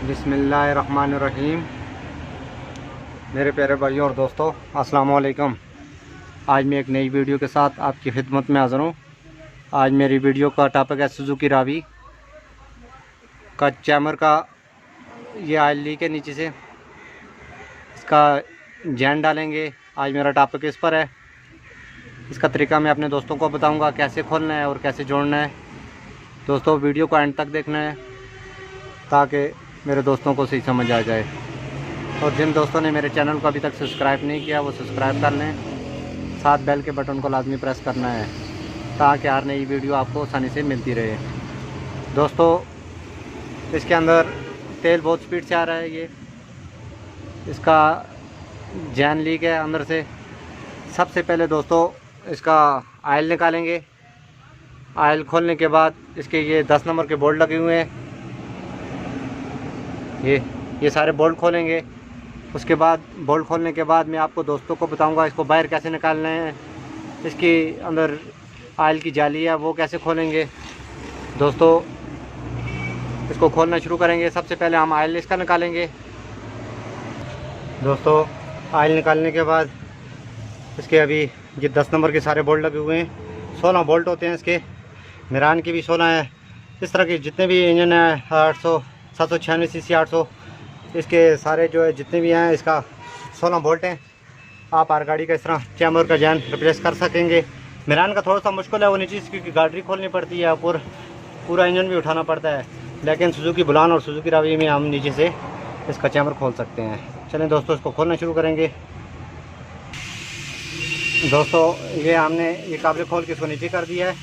बिस्मिल्लाहिर्रहमानिर्रहीम। मेरे प्यारे भाइयों और दोस्तों, अस्सलाम वालेकुम। आज मैं एक नई वीडियो के साथ आपकी खिदमत में हाज़िर हूँ। आज मेरी वीडियो का टॉपिक है सुजुकी रावी का चैमर का ये ऑयल लीक है नीचे से, इसका जैन डालेंगे। आज मेरा टॉपिक इस पर है। इसका तरीका मैं अपने दोस्तों को बताऊँगा कैसे खोलना है और कैसे जोड़ना है। दोस्तों, वीडियो को एंड तक देखना है ताकि मेरे दोस्तों को सही समझ आ जाए। और जिन दोस्तों ने मेरे चैनल को अभी तक सब्सक्राइब नहीं किया वो सब्सक्राइब कर लें, साथ बेल के बटन को लाजमी प्रेस करना है ताकि हर नई वीडियो आपको आसानी से मिलती रहे। दोस्तों, इसके अंदर तेल बहुत स्पीड से आ रहा है। ये इसका जैन लीक है अंदर से। सबसे पहले दोस्तों इसका आयल निकालेंगे। आयल खोलने के बाद इसके ये 10 नंबर के बोल्ट लगे हुए हैं, ये सारे बोल्ट खोलेंगे। उसके बाद बोल्ट खोलने के बाद मैं आपको दोस्तों को बताऊंगा इसको बाहर कैसे निकालना है। इसकी अंदर आयल की जाली है वो कैसे खोलेंगे। दोस्तों, इसको खोलना शुरू करेंगे। सबसे पहले हम आयल इसका निकालेंगे। दोस्तों, आयल निकालने के बाद इसके अभी ये 10 नंबर के सारे बोल्ट लगे हुए हैं। 16 बोल्ट होते हैं इसके। मिरान की भी 16 है। इस तरह के जितने भी इंजन है 800 796 सीसी 800, इसके सारे जो है जितने भी हैं इसका 16 बोल्ट हैं। आप हर गाड़ी का इस तरह चैम्बर का जैन रिप्लेस कर सकेंगे। मिरान का थोड़ा सा मुश्किल है, वो नीचे क्योंकि गाड़ी खोलनी पड़ती है और पूरा इंजन भी उठाना पड़ता है। लेकिन सुजुकी बुलान और सुजुकी रावी में हम नीचे से इसका चैम्बर खोल सकते हैं। चलें दोस्तों, इसको खोलना शुरू करेंगे। दोस्तों, ये हमने ये काबले खोल के इसको नीचे कर दिया है।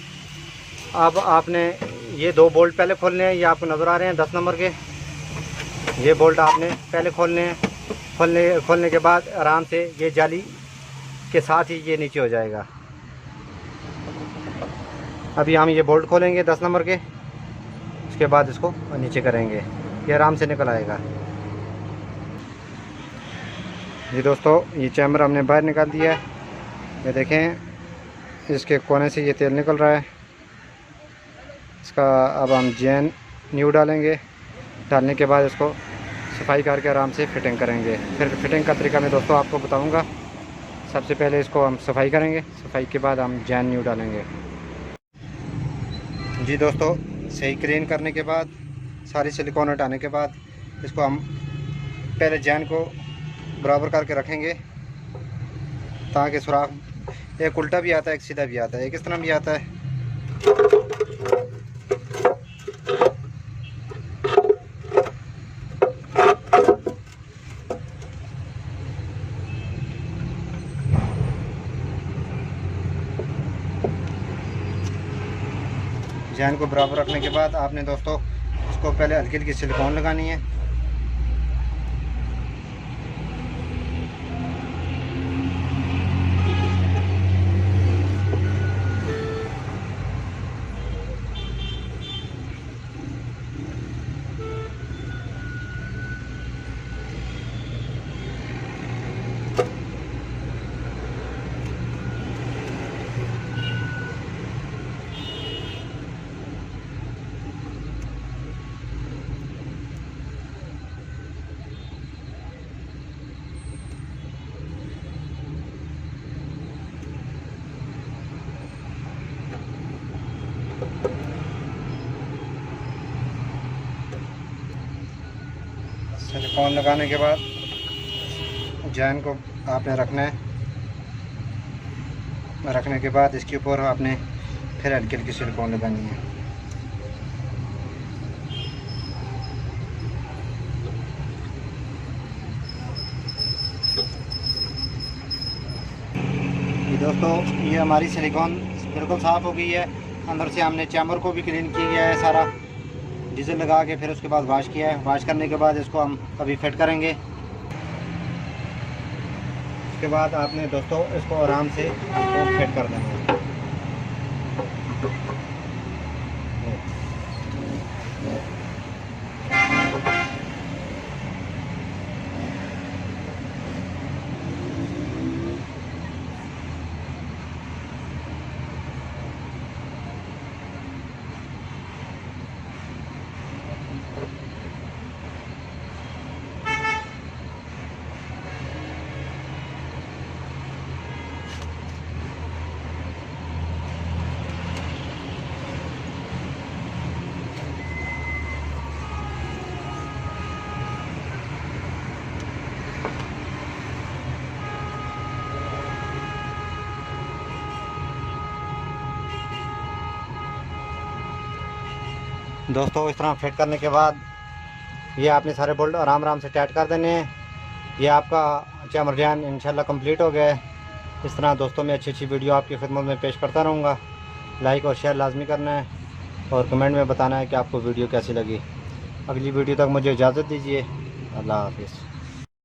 अब आपने ये 2 बोल्ट पहले खोलने हैं। ये आपको नज़र आ रहे हैं 10 नंबर के। ये बोल्ट आपने पहले खोलने हैं। खोलने के बाद आराम से ये जाली के साथ ही ये नीचे हो जाएगा। अभी हम ये बोल्ट खोलेंगे 10 नंबर के। उसके बाद इसको नीचे करेंगे, ये आराम से निकल आएगा। ये दोस्तों, ये चैम्बर हमने बाहर निकाल दिया है। ये देखें, इसके कोने से ये तेल निकल रहा है। इसका अब हम जैन न्यू डालेंगे। डालने के बाद इसको सफाई करके आराम से फिटिंग करेंगे। फिर फिटिंग का तरीका मैं दोस्तों आपको बताऊंगा। सबसे पहले इसको हम सफाई करेंगे, सफाई के बाद हम जैन न्यू डालेंगे। जी दोस्तों, सही क्लीन करने के बाद सारी सिलिकॉन हटाने के बाद इसको हम पहले जैन को बराबर करके रखेंगे ताकि सुराख एक उल्टा भी आता है, एक सीधा भी आता है, एक इस तरह भी आता है। जैन को बराबर रखने के बाद आपने दोस्तों इसको पहले हल्की हल्की सिलिकॉन लगानी है। सिलिकॉन लगाने के बाद जैन को आपने रखना है। रखने के बाद इसके ऊपर आपने फिर हल्की हल्की सिलिकॉन लगानी है। दोस्तों, ये हमारी सिलिकॉन बिल्कुल साफ़ हो गई है। अंदर से हमने चैम्बर को भी क्लीन किया है सारा, डीजल लगा के फिर उसके बाद वॉश किया है। वॉश करने के बाद इसको हम अभी फिट करेंगे। उसके बाद आपने दोस्तों इसको आराम से फिट कर देना है। दोस्तों इस तरह फिट करने के बाद ये आपने सारे बोल्ट आराम आराम से टाइट कर देने हैं। ये आपका चैमरजान इंशाल्लाह कंप्लीट हो गया है। इस तरह दोस्तों मैं अच्छी वीडियो आपकी खिदमत में पेश करता रहूँगा। लाइक और शेयर लाजमी करना है और कमेंट में बताना है कि आपको वीडियो कैसी लगी। अगली वीडियो तक मुझे इजाज़त दीजिए। अल्लाह हाफिज़।